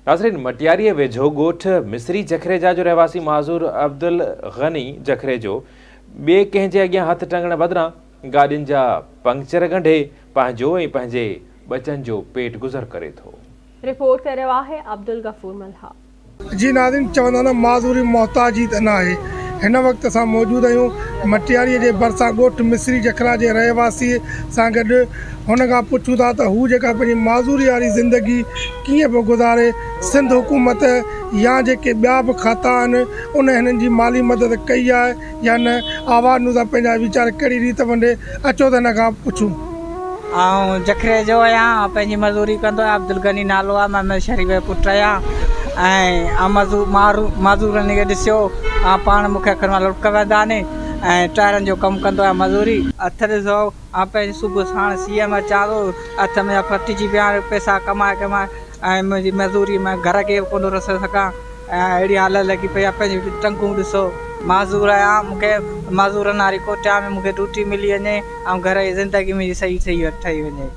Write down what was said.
नाज़रीन, मटियारीअ वेझो ॻोठ मिसरी जखरेजा जो रहवासी माज़ूर अब्दुल गनी जखरे जो ॿिए कंहिंजे अॻियां हथ टंगण बदिरां गाॾियुनि जा पंक्चर ॻंढे पंहिंजो ऐं पंहिंजे बचनि जो पेट गुज़र करे थो। रिपोर्ट करे रहियो आहे अब्दुल गफूर मल्हा। जी नाज़रीन, चवंदा न माज़ूरी मोहताजी त न आहे। हिन वक़्तु असां मौजूदु आहियूं मटियारीअ जे भरिसां ॻोठ मिसरी जखरा जे रहवासी सां गॾु। हुन खां पुछूं था त हू जेका पंहिंजी माज़ूरी वारी ज़िंदगी कीअं पियो गुज़ारे। सिंध हुकूमत या जेके ॿिया बि खाता आहिनि उन हिननि जी माली मदद कई आहे या न। आवाज़ नुज़ा पंहिंजा वीचार कहिड़ी रीति वंडे अचो त हिन खां पुछूं। ऐं जखरे जो आहियां, पंहिंजी मज़ूरी कंदो आहियां। अब्दुल गनी नालो आहे, महमद शरीफ़ जो पुटु आहियां। ऐं माज़ूरनि खे ॾिसियो पाण मूंखे अखर मां लुटक वेंदा आहिनि ऐं टायरनि जो कमु कंदो आहियां मज़ूरी। हथ ॾिसो पंहिंजी सुबुह साण सीएम अचां थो, हथ में फटिजी पिया पैसा कमाए ऐं मुंहिंजी मज़ूरी में घर खे कोन रसे सघां ऐं अहिड़ी हालत लॻी पई आहे। पंहिंजी टंगूं ॾिसो, माज़ूर आहियां। मूंखे माज़ूरनि वारी कोटिया में मूंखे ड्यूटी मिली वञे ऐं घर जी ज़िंदगी मुंहिंजी सही ठही वञे।